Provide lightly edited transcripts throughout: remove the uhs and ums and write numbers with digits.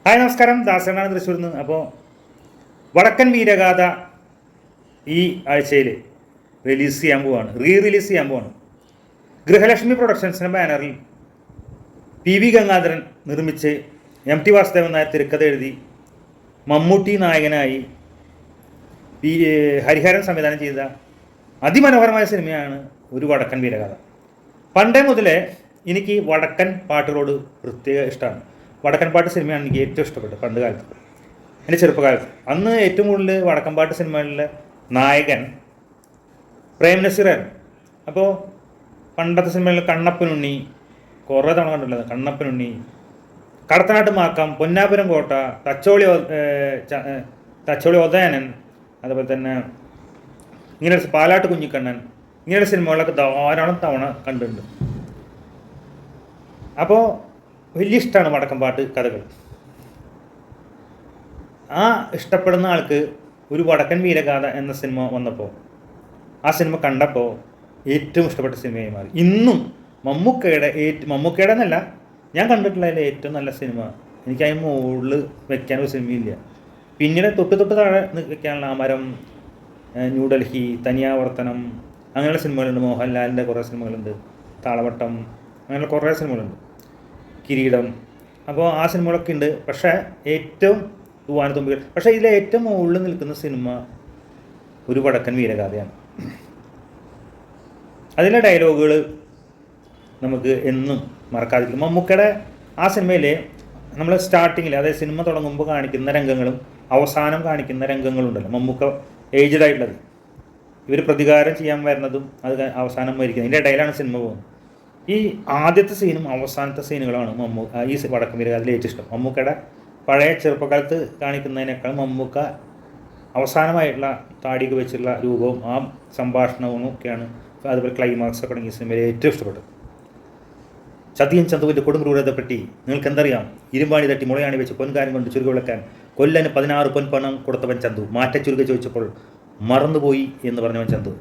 Hi നമസ്കാരം, ദാസനാണ് തൃശ്ശൂരിൽ നിന്ന്. അപ്പോൾ വടക്കൻ വീരഗാഥ ഈ ആഴ്ചയിൽ റിലീസ് ചെയ്യാൻ പോവാണ്, റിലീസ് ചെയ്യാൻ പോവാണ്. ഗൃഹലക്ഷ്മി പ്രൊഡക്ഷൻസിൻ്റെ ബാനറിൽ പി ഗംഗാധരൻ നിർമ്മിച്ച് ടി വാസുദേവൻ നായർ തിരക്കഥ എഴുതി മമ്മൂട്ടി നായകനായി ഹരിഹരൻ സംവിധാനം ചെയ്ത അതിമനോഹരമായ സിനിമയാണ് ഒരു വടക്കൻ വീരഗാഥ. പണ്ടേ മുതലേ എനിക്ക് വടക്കൻ പാട്ടുകളോട് പ്രത്യേക ഇഷ്ടമാണ്. വടക്കൻ പാട്ട് സിനിമയാണ് എനിക്ക് ഏറ്റവും ഇഷ്ടപ്പെട്ടത് പണ്ട് കാലത്ത്, എൻ്റെ ചെറുപ്പകാലത്ത്. അന്ന് ഏറ്റവും കൂടുതൽ വടക്കൻ പാട്ട് സിനിമകളിലെ നായകൻ പ്രേം നസീറായിരുന്നു. അപ്പോൾ പണ്ടത്തെ സിനിമകളിൽ കണ്ണപ്പനുണ്ണി കുറേ തവണ കണ്ടിട്ടുള്ളത്. കണ്ണപ്പനുണ്ണി, കടത്തനാട്ട് മാക്കം, പൊന്നാപുരം കോട്ട, തച്ചോളി ഉദയനൻ, അതുപോലെ തന്നെ ഇങ്ങനെ പാലാട്ട് കുഞ്ഞിക്കണ്ണൻ, ഇങ്ങനെയുള്ള സിനിമകളൊക്കെ ധാരാളം തവണ കണ്ടിട്ടുണ്ട്. അപ്പോൾ വലിയ ഇഷ്ടമാണ് വടക്കൻ പാട്ട് കഥകൾ. ആ ഇഷ്ടപ്പെടുന്ന ആൾക്ക് ഒരു വടക്കൻ വീരഗാഥ എന്ന സിനിമ വന്നപ്പോൾ, ആ സിനിമ കണ്ടപ്പോൾ ഏറ്റവും ഇഷ്ടപ്പെട്ട സിനിമയായി മാറി. ഇന്നും മമ്മൂക്കയുടെ എന്നല്ല, ഞാൻ കണ്ടിട്ടുള്ളതിൽ ഏറ്റവും നല്ല സിനിമ. എനിക്ക് അതിന് മുകളിൽ വെക്കാനൊരു സിനിമയില്ല. പിന്നീട് തൊട്ട് താഴെ വെക്കാനുള്ള അമരം, ന്യൂഡൽഹി, തനിയാവർത്തനം, അങ്ങനെയുള്ള സിനിമകളുണ്ട്. മോഹൻലാലിൻ്റെ കുറേ സിനിമകളുണ്ട്, താളവട്ടം, അങ്ങനെയുള്ള കുറേ സിനിമകളുണ്ട്, കിരീടം. അപ്പോൾ ആ സിനിമകളൊക്കെ ഉണ്ട്. പക്ഷേ ഏറ്റവും തൂവാനത്തുമ്പികൾ, പക്ഷേ ഇതിലെ ഏറ്റവും മുകളിൽ നിൽക്കുന്ന സിനിമ ഒരു വടക്കൻ വീരഗാഥയാണ്. അതിലെ ഡയലോഗുകൾ നമുക്ക് എന്നും മറക്കാതിരിക്കും. മമ്മൂക്കയുടെ ആ സിനിമയിൽ നമ്മൾ സ്റ്റാർട്ടിങ്ങിൽ, അതായത് സിനിമ തുടങ്ങുമ്പോൾ കാണിക്കുന്ന രംഗങ്ങളും അവസാനം കാണിക്കുന്ന രംഗങ്ങളുണ്ടല്ലോ, മമ്മൂക്ക ഏജ്ഡ് ആയിട്ടുള്ളത്, ഇവർ പ്രതികാരം ചെയ്യാൻ വരുന്നതും അത് അവസാനം മരിക്കുന്നത്, ഇതിൻ്റെ ഇടയിലാണ് സിനിമ പോകുന്നത്. ഈ ആദ്യത്തെ സീനും അവസാനത്തെ സീനുകളാണ് ഈ വടക്കൻ വീരഗാഥയിൽ ഏറ്റവും ഇഷ്ടം. മമ്മൂക്കയുടെ പഴയ ചെറുപ്പകാലത്ത് കാണിക്കുന്നതിനേക്കാൾ മമ്മൂക്ക അവസാനമായിട്ടുള്ള താടിയൊക്കെ വെച്ചുള്ള രൂപവും ആ സംഭാഷണവും ഒക്കെയാണ്, അതുപോലെ ക്ലൈമാക്സ് ഒക്കെ ഈ സിനിമയിൽ ഏറ്റവും ഇഷ്ടപ്പെട്ടത്. ചതിയൻ ചന്തുവിൻ്റെ കൊടുംക്രൂരതപ്പെട്ടി നിങ്ങൾക്ക് എന്തറിയാം? ഇരുമ്പാണി തട്ടി മുളയാണി വെച്ച് പൊൻകാരം കൊണ്ട് ചുരുക വിളക്കാൻ കൊല്ലന് 16 പൊൻപണം കൊടുത്തവൻ ചന്തു. ചുരുക ചോദിച്ചപ്പോൾ മറന്നുപോയി എന്ന് പറഞ്ഞവൻ ചന്തു.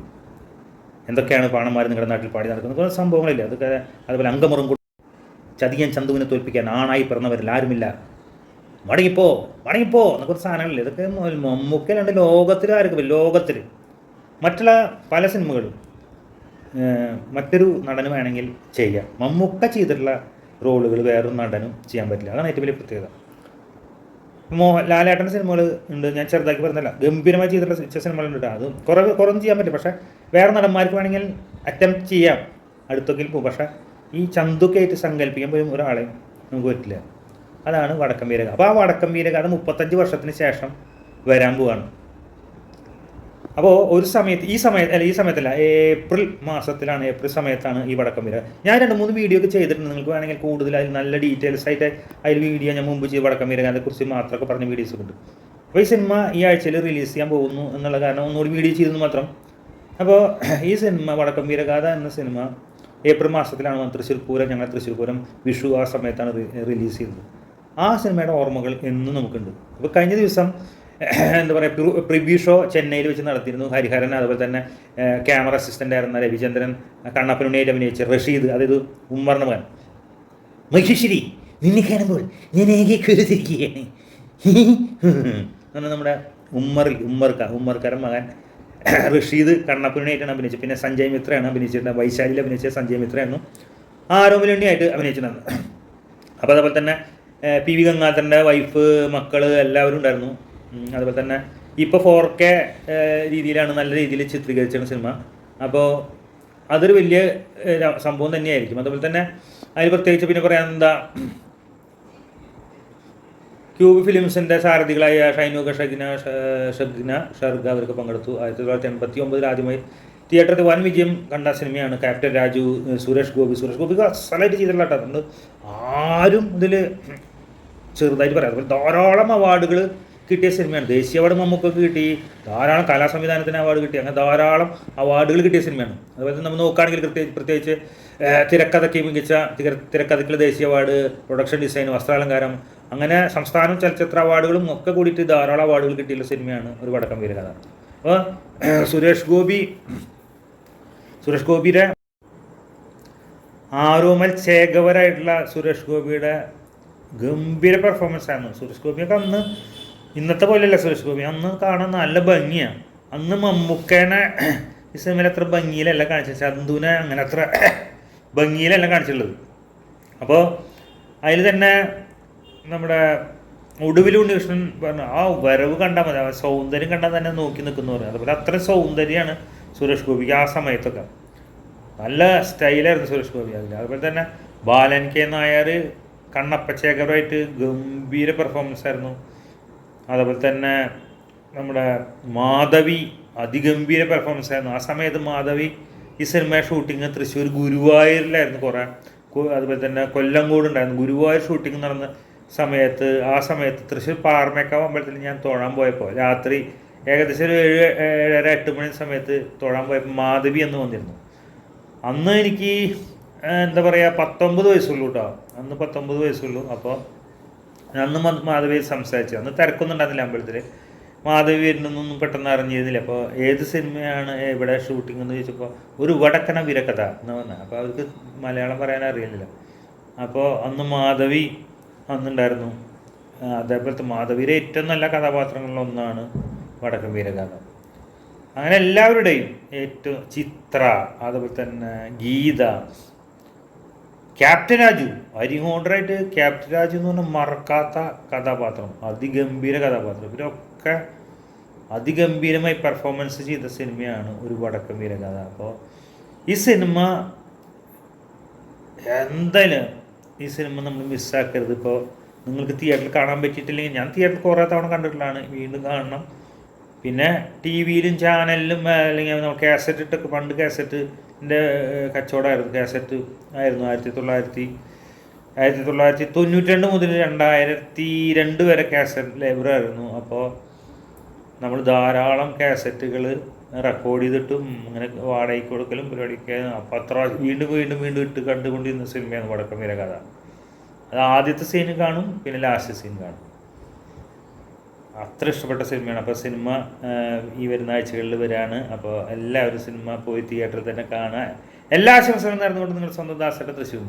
എന്തൊക്കെയാണ് പാണന്മാർ നിങ്ങളുടെ നാട്ടിൽ പാടി നടക്കുന്നത്? കുറേ സംഭവങ്ങളില്ല. അതൊക്കെ അതുപോലെ അങ്കമുറും ചതിയൻ ചന്തുവിനെ തോൽപ്പിക്കാൻ ആണായി പിറന്നവരിൽ ആരുമില്ല, മടങ്ങിപ്പോ എന്നൊക്കെ സാധനങ്ങളില്ല. ഇതൊക്കെ മമ്മൂക്കയിലുണ്ട്. ലോകത്തിൽ മറ്റുള്ള പല സിനിമകളും മറ്റൊരു നടന് വേണമെങ്കിൽ ചെയ്യാം. മമ്മൂക്ക ചെയ്തിട്ടുള്ള റോളുകൾ വേറൊരു നടനും ചെയ്യാൻ പറ്റില്ല. അതാണ് ഏറ്റവും വലിയ പ്രത്യേകത. ലാലേട്ടൻ്റെ സിനിമകൾ ഉണ്ട്, ഞാൻ ചെറുതാക്കി പറഞ്ഞല്ല, ഗംഭീരമായി ചെയ്തിട്ടുള്ള സിനിമകളുണ്ട്. അത് കുറൊന്നും ചെയ്യാൻ പറ്റില്ല. പക്ഷേ വേറെ നടന്മാർക്ക് വേണമെങ്കിൽ അറ്റംപ്റ്റ് ചെയ്യാം, അടുത്തൊക്കെ പോകും. പക്ഷേ ഈ ചന്തുക്കായിട്ട് സങ്കല്പിക്കാൻ പോലും ഒരാളെ നമുക്ക് പറ്റില്ല. അതാണ് വടക്കൻ വീരഗാഥ. അപ്പോൾ ആ വടക്കൻ വീരഗാഥ 35 വർഷത്തിന് ശേഷം വരാൻ പോവാണ്. അപ്പോൾ ഈ സമയത്തല്ല, ഏപ്രിൽ സമയത്താണ് ഈ വടക്കൻ വീരഗാഥ. ഞാൻ 2-3 വീഡിയോ ഒക്കെ ചെയ്തിട്ടുണ്ട്. നിങ്ങൾക്ക് വേണമെങ്കിൽ കൂടുതൽ അതിൽ നല്ല ഡീറ്റെയിൽസ് ആയിട്ട് അതിൽ വീഡിയോ ഞാൻ മുമ്പ് ചെയ്ത് വടക്കൻ വീരഗാഥയെക്കുറിച്ച് മാത്രമൊക്കെ പറഞ്ഞ വീഡിയോസൊക്കെ ഉണ്ട്. അപ്പോൾ ഈ സിനിമ ഈ ആഴ്ചയിൽ റിലീസ് ചെയ്യാൻ പോകുന്നു എന്നുള്ള കാരണം ഒന്നുകൂടി വീഡിയോ ചെയ്തെന്ന് മാത്രം. അപ്പോൾ ഈ സിനിമ വടക്കൻ വീരഗാഥ എന്ന സിനിമ ഏപ്രിൽ മാസത്തിലാണ് ഞങ്ങൾ തൃശ്ശൂർ പൂരം വിഷു ആ സമയത്താണ് റിലീസ് ചെയ്തത്. ആ സിനിമയുടെ ഓർമ്മകൾ എന്നും നമുക്കുണ്ട്. അപ്പോൾ കഴിഞ്ഞ ദിവസം എന്താ പറയുക, പ്രിവ്യൂ ഷോ ചെന്നൈയിൽ വെച്ച് നടത്തിയിരുന്നു. ഹരിഹരൻ, അതുപോലെ തന്നെ ക്യാമറ അസിസ്റ്റൻ്റ് ആയിരുന്ന രവിചന്ദ്രൻ, കണ്ണപ്പനുണ്ണിയിൽ അഭിനയിച്ച റഷീദ്, അതായത് ഉമ്മറിൻ്റെ മകൻ. മഹിഷിരി, നിന്നെ കാണുമ്പോൾ ഞാൻ ഏകീകരിക്കുകയാണ് എന്നാൽ നമ്മുടെ ഉമ്മർക്കാരൻ മകൻ റഷീദ് കണ്ണപ്പനുണ്ണിയായിട്ടാണ് അഭിനയിച്ചത്. പിന്നെ സഞ്ജയ് മിത്രയാണ് അഭിനയിച്ചിട്ടുണ്ട്. വൈശാലിയിൽ അഭിനയിച്ച സഞ്ജയ് മിത്രയായിരുന്നു ആരോമലുണ്ണിയായിട്ട് അഭിനയിച്ചിട്ടുണ്ട്. അപ്പോൾ അതുപോലെ തന്നെ പി ഗംഗാധരൻ്റെ വൈഫ്, മക്കൾ എല്ലാവരും ഉണ്ടായിരുന്നു. അതുപോലെ തന്നെ ഇപ്പോൾ 4K രീതിയിലാണ്, നല്ല രീതിയിൽ ചിത്രീകരിച്ചാണ് സിനിമ. അപ്പോൾ അതൊരു വലിയ സംഭവം തന്നെയായിരിക്കും. അതുപോലെ തന്നെ അതിൽ പ്രത്യേകിച്ച് പിന്നെ പറയാൻ എന്താ, ക്യൂബ് ഫിലിംസിൻ്റെ സാരഥികളായ ഷൈനൂക, ഷഗ്ന, ഷർഗ അവരൊക്കെ പങ്കെടുത്തു. 1989 ആദ്യമായി തിയേറ്ററിൽ വൻ വിജയം കണ്ട സിനിമയാണ് ക്യാപ്റ്റൻ രാജു. സുരേഷ് ഗോപി അസലായിട്ട് ചെയ്തിട്ടുള്ള കേട്ടോ. അതുകൊണ്ട് ആരും ഇതിൽ ചെറുതായിട്ട് പറയാം. അതുപോലെ ധാരാളം അവാർഡുകൾ കിട്ടിയ സിനിമയാണ്. ദേശീയ അവാർഡ് മമ്മൂക്കൊക്കെ കിട്ടി, ധാരാളം കലാ സംവിധാനത്തിന് അവാർഡ് കിട്ടി, അങ്ങനെ ധാരാളം അവാർഡുകൾ കിട്ടിയ സിനിമയാണ്. അതുപോലെ തന്നെ നമ്മൾ നോക്കുകയാണെങ്കിൽ പ്രത്യേകിച്ച് തിരക്കഥയ്ക്ക് മികച്ച തിരക്കഥയ്ക്കുള്ള ദേശീയ അവാർഡ്, പ്രൊഡക്ഷൻ ഡിസൈൻ, വസ്ത്രാലങ്കാരം, അങ്ങനെ സംസ്ഥാന ചലച്ചിത്ര അവാർഡുകളും ഒക്കെ കൂടിയിട്ട് ധാരാളം അവാർഡുകൾ കിട്ടിയുള്ള സിനിമയാണ് ഒരു വടക്കൻ വീരഗാഥ. അപ്പോൾ സുരേഷ് ഗോപിയുടെ ആരോമൽ ചേകവരായിട്ടുള്ള സുരേഷ് ഗോപിയുടെ ഗംഭീര പെർഫോമൻസ് ആയിരുന്നു. സുരേഷ് ഗോപിയൊക്കെ അന്ന് ഇന്നത്തെ പോലെയല്ല. സുരേഷ് ഗോപി അന്ന് കാണാൻ നല്ല ഭംഗിയാണ്. അന്ന് മമ്മൂക്കേനെ ഈ സിനിമയിൽ അത്ര ഭംഗിയിലല്ല കാണിച്ചത്, ചന്തുവിനെ അങ്ങനെ അത്ര ഭംഗിയിലല്ല കാണിച്ചിട്ടുള്ളത്. അപ്പോൾ അതിൽ തന്നെ നമ്മുടെ ഒടുവിൽ ഉണ്ണികൃഷ്ണൻ പറഞ്ഞു ആ വരവ് കണ്ടാൽ മതി, ആ സൗന്ദര്യം കണ്ടാൽ തന്നെ നോക്കി നിൽക്കുന്നു പറഞ്ഞു. അതുപോലെ അത്ര സൗന്ദര്യമാണ് സുരേഷ് ഗോപിക്ക് ആ സമയത്തൊക്കെ. നല്ല സ്റ്റൈലായിരുന്നു സുരേഷ് ഗോപി അതിൽ. അതുപോലെ തന്നെ ബാലൻ കെ നായർ കണ്ണപ്പച്ചേഖറുമായിട്ട് ഗംഭീര പെർഫോമൻസ് ആയിരുന്നു. അതുപോലെ തന്നെ നമ്മുടെ മാധവി അതിഗംഭീര പെർഫോമൻസ് ആയിരുന്നു. ആ സമയത്ത് മാധവി ഈ സിനിമ ഷൂട്ടിങ് തൃശ്ശൂർ ഗുരുവായൂരിലായിരുന്നു കുറേ. അതുപോലെ തന്നെ കൊല്ലംകോട് ഉണ്ടായിരുന്നു. ഗുരുവായൂർ ഷൂട്ടിങ് നടന്ന സമയത്ത് ആ സമയത്ത് തൃശ്ശൂർ പാറമേക്കാവ് അമ്പലത്തിൽ ഞാൻ തൊഴാൻ പോയപ്പോൾ രാത്രി ഏകദേശം ഒരു 7-8 മണി സമയത്ത് തൊഴാൻ പോയപ്പോൾ മാധവി എന്ന് വന്നിരുന്നു. അന്ന് എനിക്ക് എന്താ പറയുക 19 വയസ്സുള്ളൂ കേട്ടോ. അന്ന് 19 വയസ്സുള്ളൂ. അപ്പോൾ അന്ന് മാധവി സംസാരിച്ചു. അന്ന് തിരക്കൊന്നും ഉണ്ടായിരുന്നില്ല അമ്പലത്തിൽ. മാധവി വരുന്നൊന്നും പെട്ടെന്ന് അറിഞ്ഞിരുന്നില്ല. അപ്പോൾ ഏത് സിനിമയാണ് ഇവിടെ ഷൂട്ടിംഗ് എന്ന് ചോദിച്ചപ്പോൾ ഒരു വടക്കന വീരകഥ എന്ന് പറഞ്ഞാൽ, അപ്പോൾ അവർക്ക് മലയാളം പറയാൻ അറിയുന്നില്ല. അപ്പോൾ അന്ന് മാധവി അന്നുണ്ടായിരുന്നു. അതേപോലത്തെ മാധവിയുടെ ഏറ്റവും നല്ല കഥാപാത്രങ്ങളിലൊന്നാണ് വടക്കൻ വീരകഥ. അങ്ങനെ എല്ലാവരുടെയും ഏറ്റവും ചിത്ര, അതുപോലെ തന്നെ ഗീത, ക്യാപ്റ്റൻ രാജു, അരിഹോണ്ടറായിട്ട് ക്യാപ്റ്റൻ രാജു എന്ന് പറഞ്ഞാൽ മറക്കാത്ത കഥാപാത്രം, അതിഗംഭീര കഥാപാത്രം. ഇവരൊക്കെ അതിഗംഭീരമായി പെർഫോമൻസ് ചെയ്ത സിനിമയാണ് ഒരു വടക്കൻ വീരകഥ. അപ്പോൾ ഈ സിനിമ എന്തായാലും ഈ സിനിമ നമ്മൾ മിസ്സാക്കരുത്. ഇപ്പോൾ നിങ്ങൾക്ക് തിയേറ്ററിൽ കാണാൻ പറ്റിയിട്ടില്ലെങ്കിൽ, ഞാൻ തിയേറ്ററിൽ കുറേ തവണ കണ്ടിട്ടുള്ളതാണ്, വീണ്ടും കാണണം. പിന്നെ ടി വിയിലും ചാനലിലും അല്ലെങ്കിൽ നമ്മൾ കാസറ്റ് ഇട്ടൊക്കെ, പണ്ട് കാസറ്റിൻ്റെ കച്ചവടമായിരുന്നു. കാസറ്റ് ആയിരുന്നു 1992 മുതൽ 2002 വരെ കാസറ്റ് ലൈബ്രറി ആയിരുന്നു. അപ്പോൾ നമ്മൾ ധാരാളം കാസറ്റുകൾ റെക്കോർഡ് ചെയ്തിട്ടും അങ്ങനെ വാടകയ്ക്ക് കൊടുക്കലും പരിപാടിയൊക്കെ. അപ്പോൾ അത്ര വീണ്ടും വീണ്ടും വീണ്ടും ഇട്ട് കണ്ടുകൊണ്ടിരുന്ന സിനിമയാണ് വടക്കൻ വീരകഥ. അത് ആദ്യത്തെ സീൻ കാണും, പിന്നെ ലാസ്റ്റ് സീൻ കാണും. അത്ര ഇഷ്ടപ്പെട്ട സിനിമയാണ്. അപ്പോൾ സിനിമ ഈ വരുന്ന ആഴ്ചകളിൽ വരികയാണ്. അപ്പോൾ എല്ലാവരും സിനിമ പോയി തിയേറ്ററിൽ തന്നെ കാണുക. എല്ലാ ആശംസകളും നേർന്നുകൊണ്ട് നിങ്ങൾ സ്വന്തം ദാസേട്ടൻ തൃശ്ശൂർ.